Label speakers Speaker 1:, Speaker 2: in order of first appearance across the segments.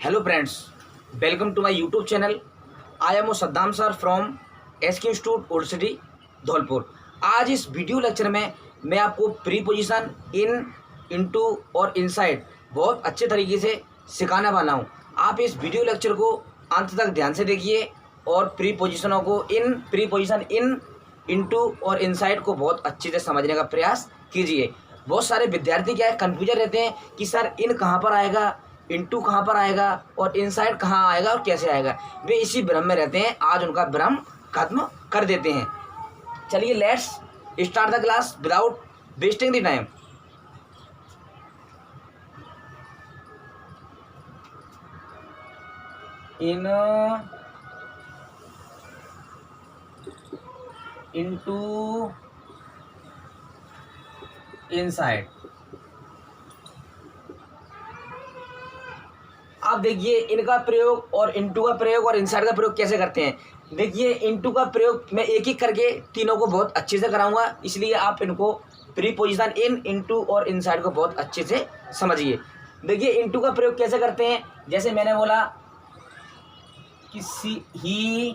Speaker 1: Hello friends, welcome to my YouTube channel. I am Saddam sir from SQ institute old city Dholpur. आज इस video lecture में मैं आपको preposition इन, into और inside बहुत अच्छे तरीके से सिखाने वाला हूँ। आप इस वीडियो लेक्चर को अंत तक ध्यान से देखिए और प्रीपोजिशनों को प्रीपोजिशन इन, इनटू और इनसाइड को बहुत अच्छे से समझने का प्रयास कीजिए। बहुत सारे विद्यार्थी क्या है कन्फ्यूजन रहते हैं कि सर इन कहाँ पर आएगा, इनटू कहाँ पर आएगा और इनसाइड कहाँ आएगा और कैसे आएगा। वे इसी भ्रम में रहते हैं। आज उनका भ्रम खत्म कर देते हैं। चलिए let's start the class without wasting the time. In, into, inside. आप देखिए इनका प्रयोग और इनटू का प्रयोग और इनसाइड का प्रयोग कैसे करते हैं। देखिए इनटू का प्रयोग मैं एक एक करके तीनों को बहुत अच्छे से कराऊंगा, इसलिए आप इनको प्रीपोजिशन इन, इनटू और इनसाइड को बहुत अच्छे से समझिए। देखिए इनटू का प्रयोग कैसे करते हैं। जैसे मैंने बोला कि ही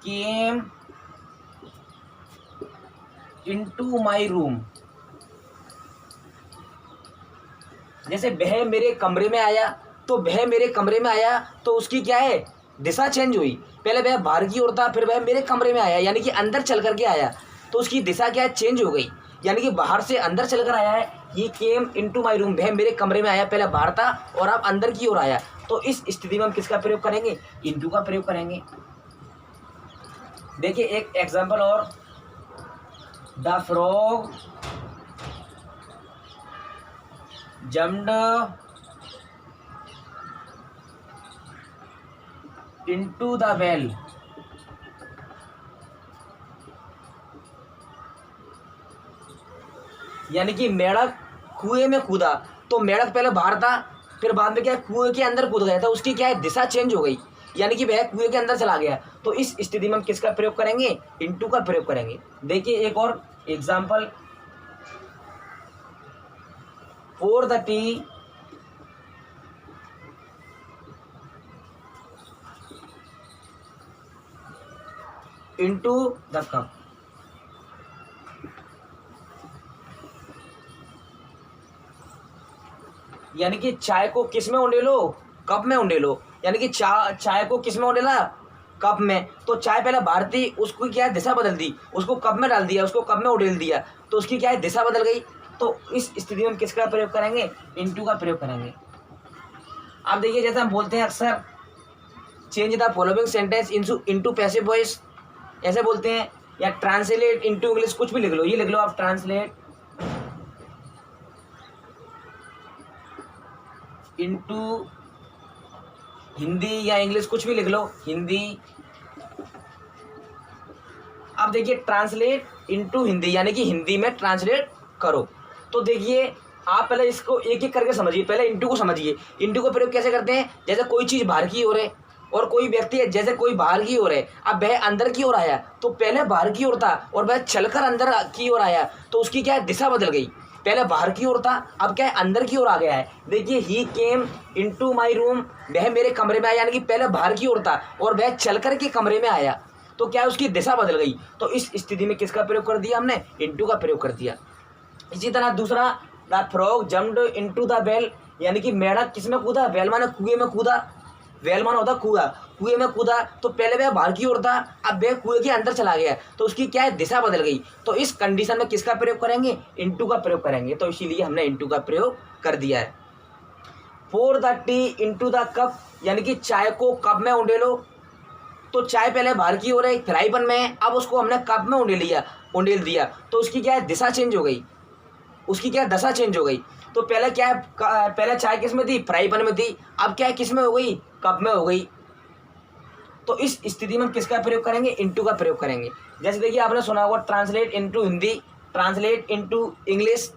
Speaker 1: केम इनटू माय रूम। जैसे वह मेरे कमरे में आया, तो वह मेरे कमरे में आया तो उसकी क्या है दिशा चेंज हुई। पहले वह बाहर की ओर था, फिर वह मेरे कमरे में आया, यानी कि अंदर चल करके आया, तो उसकी दिशा क्या है चेंज हो गई, यानी कि बाहर से अंदर चल कर आया है। ही केम इनटू माय रूम, वह मेरे कमरे में आया, पहले बाहर था और अब अंदर की ओर आया। तो इस स्थिति में हम किसका प्रयोग करेंगे, इनटू का प्रयोग करेंगे। देखिए एक एग्जाम्पल और, the frog jumped into the well। यानी कि मेढक कुएं में कूदा, तो मेढक पहले बाहर था, फिर बाद में क्या कुएं के अंदर कूद गया था, उसकी क्या है दिशा चेंज हो गई, यानी कि वह कुएं के अंदर चला गया। तो इस स्थिति में हम किसका प्रयोग करेंगे, इनटू का प्रयोग करेंगे। देखिए एक और example, pour the tea into the cup। यानी कि चाय को किस में उंडेलो, कप में उंडेलो, यानी कि चाय को किस में उंडेला, कप में। तो चाय पहले बाहर थी, उसको क्या है दिशा बदल दी, उसको कप में डाल दिया, उसको कप में उंडेल दिया, तो उसकी क्या है दिशा बदल गई। तो इस स्थिति में हम किसका प्रयोग करेंगे, इनटू का प्रयोग करेंगे। आप देखिए जैसे हम बोलते हैं अक्सर change the following sentence into passive voice, ऐसे बोलते हैं, या ट्रांसलेट इनटू इंग्लिश, कुछ भी लिख लो, ये लिख लो आप ट्रांसलेट इनटू हिंदी या इंग्लिश, कुछ भी लिख लो, हिंदी। आप देखिए ट्रांसलेट इनटू हिंदी, यानी कि हिंदी में ट्रांसलेट करो। तो देखिए आप पहले इसको एक एक करके समझिए, पहले इनटू को समझिए। इनटू का प्रयोग कैसे करते हैं, जैसे कोई चीज़ बाहर की ओर है और कोई व्यक्ति है, जैसे कोई बाहर की ओर है, अब वह अंदर की ओर आया, तो पहले बाहर की ओर था और वह चलकर अंदर की ओर आया, तो उसकी क्या है दिशा बदल गई। पहले बाहर की ओर था, अब क्या है अंदर की ओर आ गया है। देखिए ही केम इनटू माय रूम, वह मेरे कमरे में आया, यानी कि पहले बाहर की ओर था और वह चलकर के कमरे में आया, तो क्या है उसकी दिशा बदल गई। तो इस स्थिति में किसका प्रयोग कर दिया हमने, इनटू का प्रयोग कर दिया। इसी तरह दूसरा, the frog jumped into the well, यानी कि मेढक किस में कूदा, वेल माने कुएं में कूदा, वेल माना होता कुआ, कुएं में कूदा, तो पहले वह बाहर की ओर था, अब वह कुएं के अंदर चला गया, तो उसकी क्या है दिशा बदल गई। तो इस कंडीशन में किसका प्रयोग करेंगे, इनटू का प्रयोग करेंगे। तो इसीलिए हमने इनटू का प्रयोग कर दिया है। Pour the tea into the cup, यानी कि चाय को कप में उंडेलो, तो चाय पहले बाहर की ओर है, फ्राई पैन में है, अब उसको हमने कप में उंडेल दिया, तो उसकी क्या है दिशा चेंज हो गई, उसकी क्या दशा चेंज हो गई। तो पहले क्या है, पहले चाय किस में थी, फ्राई पैन में थी, अब क्या है किस में हो गई, कप में हो गई। तो इस स्थिति में हम किसका प्रयोग करेंगे, इनटू का प्रयोग करेंगे। जैसे देखिए आपने सुना होगा translate into Hindi, translate into English,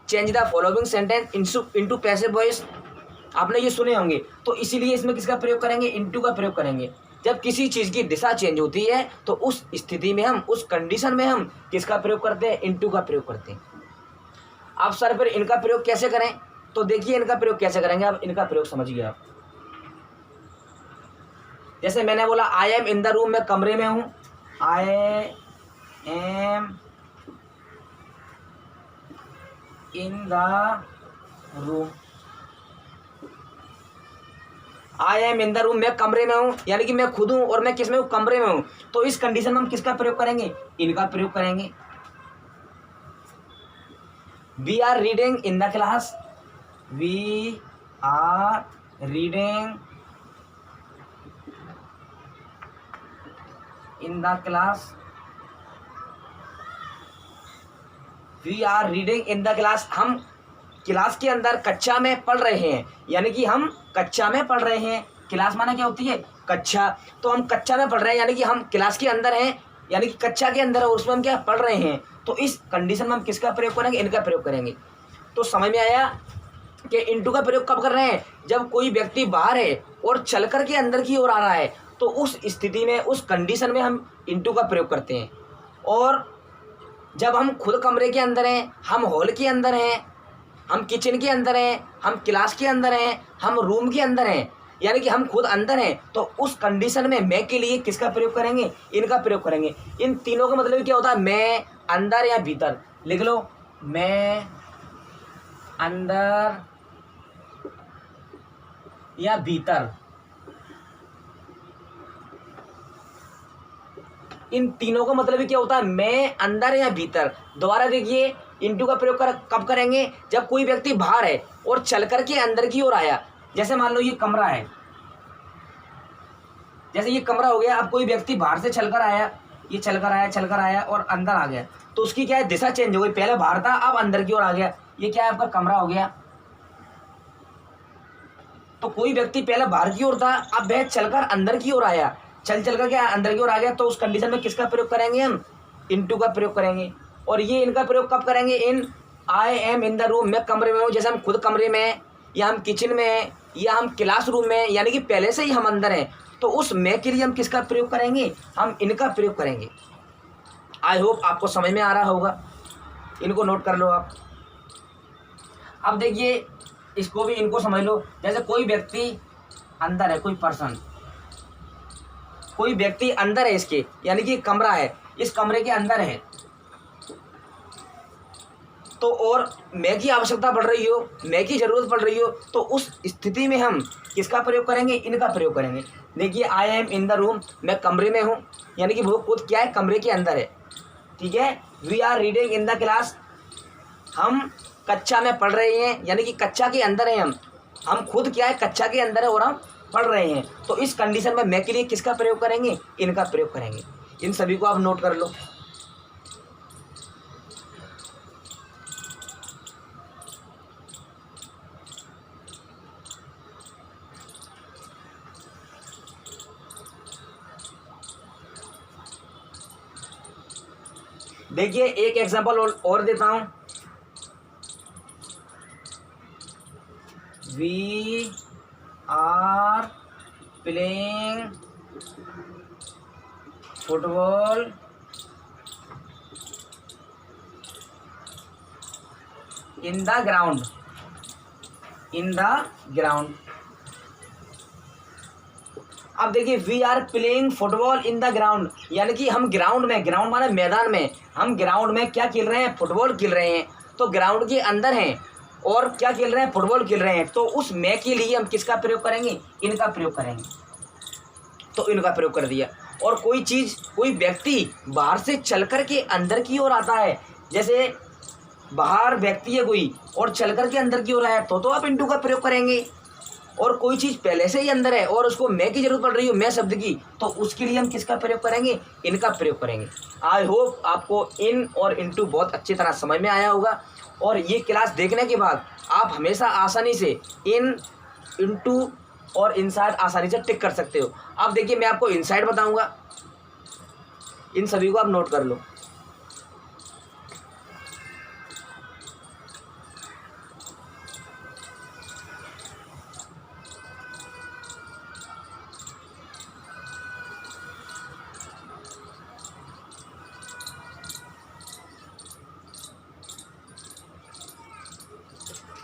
Speaker 1: change the following sentence into passive voice, आपने ये सुने होंगे। तो इसीलिए इसमें किसका प्रयोग करेंगे, इनटू का प्रयोग करेंगे। जब किसी चीज़ की दिशा चेंज होती है तो उस स्थिति में हम, उस कंडीशन में हम किसका प्रयोग करते हैं, इनटू का प्रयोग करते हैं। अब सर फिर इनका प्रयोग कैसे करें, तो देखिए इनका प्रयोग कैसे करेंगे, अब इनका प्रयोग समझिए आप। जैसे मैंने बोला आई एम इन द रूम, मैं कमरे में हूं, आई am in the room, I am in the room, मैं कमरे में हूं, यानी कि मैं खुद हूं और मैं किस में हूं, कमरे में हूं। तो इस कंडीशन में हम किसका प्रयोग करेंगे, इनका प्रयोग करेंगे। We are reading in the class, we are reading in the class, we are reading in the class, हम क्लास के अंदर कक्षा में पढ़ रहे हैं, यानी कि हम कक्षा में पढ़ रहे हैं। क्लास माने क्या होती है, कक्षा। तो हम कक्षा में पढ़ रहे हैं, यानी कि हम क्लास के अंदर हैं, यानी कि कक्षा के अंदर है, उसमें हम क्या पढ़ रहे हैं। तो इस कंडीशन में हम किसका प्रयोग करेंगे, इनका प्रयोग करेंगे। तो समझ में आया कि इनटू का प्रयोग कब कर रहे हैं, जब कोई व्यक्ति बाहर है और चल कर के अंदर की ओर आ रहा है, तो उस स्थिति में, उस कंडीशन में हम इनटू का प्रयोग करते हैं। और जब हम खुद कमरे के अंदर हैं, हम हॉल के अंदर हैं, हम किचन के अंदर हैं, हम क्लास के अंदर हैं, हम रूम के अंदर हैं, यानी कि हम खुद अंदर हैं, तो उस कंडीशन में मैं के लिए किसका प्रयोग करेंगे, इनका प्रयोग करेंगे। इन तीनों का मतलब क्या होता है, मैं, अंदर या भीतर। लिख लो, मैं अंदर या भीतर। इन तीनों का मतलब क्या होता है, मैं, अंदर या भीतर। दोबारा देखिए, इनटू का प्रयोग कब करेंगे, जब कोई व्यक्ति बाहर है और चल करके अंदर की ओर आया। जैसे मान लो ये कमरा है, जैसे ये कमरा हो गया, अब कोई व्यक्ति बाहर से चलकर आया, ये चलकर आया और अंदर आ गया, तो उसकी क्या है, दिशा चेंज हो गई। पहले बाहर था, अब अंदर की ओर आ गया, ये क्या है, आपका कमरा हो गया। तो कोई व्यक्ति पहले बाहर की ओर था, अब वह चलकर अंदर की ओर आया, चल कर के अंदर की ओर आ गया, तो उस कंडीशन में किसका प्रयोग करेंगे, हम इनटू का प्रयोग करेंगे। और ये इनका प्रयोग कब करेंगे, in I am in the room, मैं कमरे में हूँ। जैसे हम खुद कमरे में हैं, या हम किचन में हैं, या हम क्लास रूम में हैं, यानी कि पहले से ही हम अंदर हैं, तो उस मैं के लिए हम किसका प्रयोग करेंगे, हम इनका प्रयोग करेंगे। आई होप आपको समझ में आ रहा होगा, इनको नोट कर लो आप। अब देखिए, इसको भी, इनको समझ लो। जैसे कोई व्यक्ति अंदर है, कोई पर्सन, कोई व्यक्ति अंदर है इसके, यानी कि कमरा है, इस कमरे के अंदर है, तो और मैं की आवश्यकता पड़ रही हो, मैं की जरूरत पड़ रही हो, तो उस स्थिति में हम किसका प्रयोग करेंगे, इनका प्रयोग करेंगे। देखिए, आई एम इन द रूम, मैं कमरे में हूँ, यानी कि वो खुद क्या है, कमरे के अंदर है। ठीक है, we are reading in the class, हम कक्षा में पढ़ रहे हैं, यानी कि कक्षा के अंदर है हम खुद क्या है, कक्षा के अंदर है और हम पढ़ रहे हैं। तो इस कंडीशन में मैं के लिए किसका प्रयोग करेंगे, इनका प्रयोग करेंगे। इन सभी को आप नोट कर लो। देखिए, एक एग्जांपल और देता हूं। We are playing football in the ground, in the ground. अब देखिए, we are playing football in the ground, यानी कि हम ग्राउंड में, ग्राउंड माने मैदान में, हम ग्राउंड में क्या खेल रहे हैं, फुटबॉल खेल रहे हैं। तो ग्राउंड के अंदर हैं और क्या खेल रहे हैं, फुटबॉल खेल रहे हैं। तो उस मैं के लिए हम किसका प्रयोग करेंगे, इनका प्रयोग करेंगे। तो इनका प्रयोग कर दिया। और कोई चीज़, कोई व्यक्ति बाहर से चल कर के अंदर की ओर आता है, जैसे बाहर व्यक्ति है कोई और चल कर के अंदर की ओर आया, तो आप इनटू का प्रयोग करेंगे। और कोई चीज़ पहले से ही अंदर है और उसको मैं की जरूरत पड़ रही है, मैं शब्द की, तो उसके लिए हम किसका प्रयोग करेंगे, इनका प्रयोग करेंगे। आई होप आपको इन और इनटू बहुत अच्छी तरह समझ में आया होगा। और ये क्लास देखने के बाद आप हमेशा आसानी से इन, इनटू और इनसाइड आसानी से टिक कर सकते हो। अब देखिए, मैं आपको इनसाइड बताऊंगा, इन सभी को आप नोट कर लो।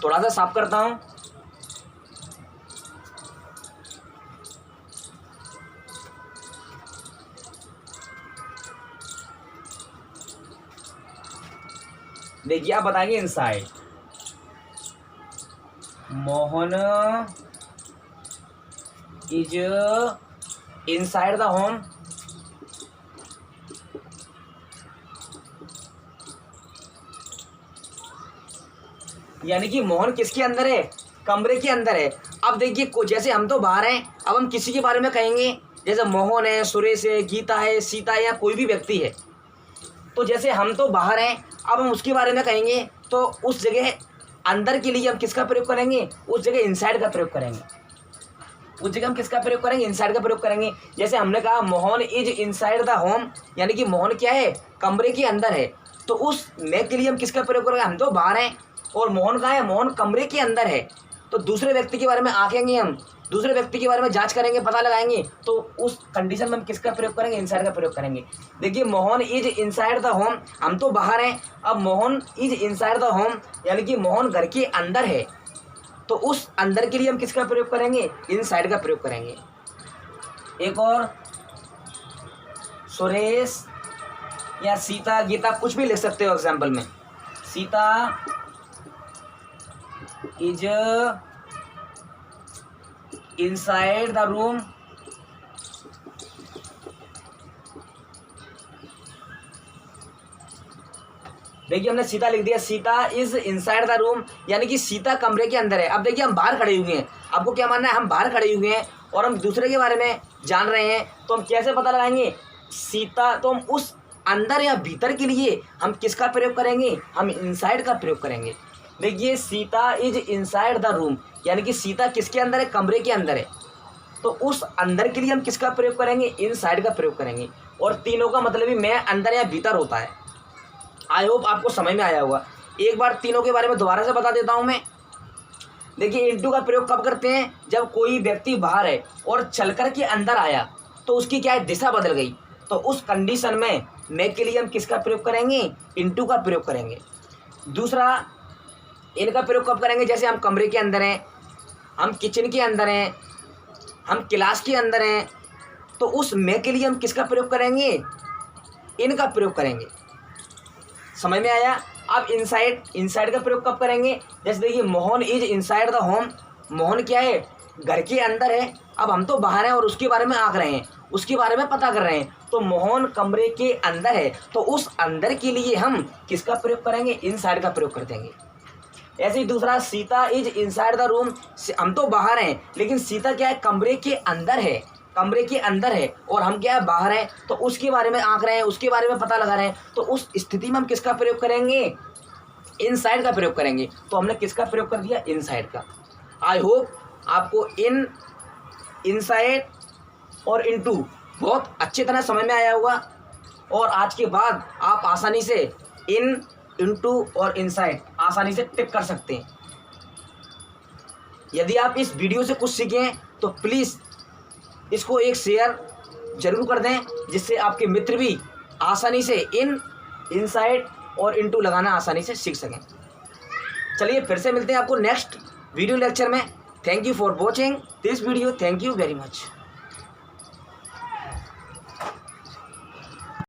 Speaker 1: थोड़ा सा साफ करता हूँ। देखिए आप बताएंगे inside, Mohan is inside the home, यानी कि मोहन किसके अंदर है, कमरे के अंदर है। अब देखिए जैसे हम तो बाहर हैं, अब हम किसी के बारे में कहेंगे, जैसे मोहन है, सुरेश है, गीता है, सीता है, या कोई भी व्यक्ति है, तो जैसे हम तो बाहर हैं, अब हम उसके बारे में कहेंगे तो उस जगह अंदर के लिए हम किसका प्रयोग करेंगे, उस जगह इनसाइड का प्रयोग करेंगे। उस जगह हम किसका प्रयोग करेंगे, इनसाइड का प्रयोग करेंगे। जैसे हमने कहा Mohan is inside the home, यानी कि मोहन क्या है, कमरे के अंदर है, तो उस मैं के लिए हम किसका प्रयोग करेंगे, हम तो बाहर हैं और मोहन कहाँ है, मोहन कमरे के अंदर है, तो दूसरे व्यक्ति के बारे में आंकेंगे, हम दूसरे व्यक्ति के बारे में जांच करेंगे, पता लगाएंगे, तो उस कंडीशन में हम किसका प्रयोग करेंगे, इनसाइड का प्रयोग करेंगे। देखिए Mohan is inside the home, हम तो बाहर हैं, अब Mohan is inside the home यानी कि मोहन घर के अंदर है, तो उस अंदर के लिए हम किसका प्रयोग करेंगे, इनसाइड का प्रयोग करेंगे। एक और, सुरेश या सीता, गीता, कुछ भी लिख सकते हो एग्जाम्पल में। Sita is inside the room, देखिए हमने सीता लिख दिया, Sita is inside the room यानी कि सीता कमरे के अंदर है। अब देखिए हम बाहर खड़े हुए हैं, आपको क्या मानना है, हम बाहर खड़े हुए हैं और हम दूसरे के बारे में जान रहे हैं, तो हम कैसे पता लगाएंगे सीता, तो हम उस अंदर या भीतर के लिए हम किसका प्रयोग करेंगे, हम इनसाइड का प्रयोग करेंगे। देखिए Sita is inside the room यानी कि सीता किसके अंदर है, कमरे के अंदर है, तो उस अंदर के लिए हम किसका प्रयोग करेंगे, इनसाइड का प्रयोग करेंगे। और तीनों का मतलब ही मैं अंदर या भीतर होता है। आई होप आपको समझ में आया होगा। एक बार तीनों के बारे में दोबारा से बता देता हूं मैं। देखिए इनटू का प्रयोग कब करते हैं, जब कोई व्यक्ति बाहर है और चलकर के अंदर आया तो उसकी क्या है, दिशा बदल गई, तो उस कंडीशन में मैं के लिए हम किसका प्रयोग करेंगे, इनटू का प्रयोग करेंगे। दूसरा, इनका प्रयोग कब करेंगे, जैसे हम कमरे के अंदर हैं, हम किचन के अंदर हैं, हम क्लास के अंदर हैं, तो उस मैं के लिए हम किसका प्रयोग करेंगे, इनका प्रयोग करेंगे। समझ में आया। अब इनसाइड का प्रयोग कब करेंगे, जैसे देखिए Mohan is inside the home, Mohan क्या है, घर के अंदर है, अब हम तो बाहर हैं और उसके बारे में आंक रहे हैं, उसके बारे में पता कर रहे हैं, तो मोहन कमरे के अंदर है, तो उस अंदर के लिए हम किसका प्रयोग करेंगे, इनसाइड का प्रयोग कर देंगे। ऐसे ही दूसरा, Sita is inside the room, हम तो बाहर हैं लेकिन सीता क्या है, कमरे के अंदर है, कमरे के अंदर है और हम क्या है, बाहर हैं, तो उसके बारे में आंक रहे हैं, उसके बारे में पता लगा रहे हैं, तो उस स्थिति में हम किसका प्रयोग करेंगे, इनसाइड का प्रयोग करेंगे। तो हमने किसका प्रयोग कर दिया, इनसाइड का। आई होप आपको इनसाइड और इनटू बहुत अच्छी तरह समझ में आया होगा और आज के बाद आप आसानी से इनटू और इनसाइड आसानी से टिक कर सकते हैं। यदि आप इस वीडियो से कुछ सीखें तो प्लीज़ इसको एक शेयर जरूर कर दें, जिससे आपके मित्र भी आसानी से इनसाइड और इनटू लगाना आसानी से सीख सकें। चलिए फिर से मिलते हैं आपको नेक्स्ट वीडियो लेक्चर में। Thank you for watching this video, thank you very much.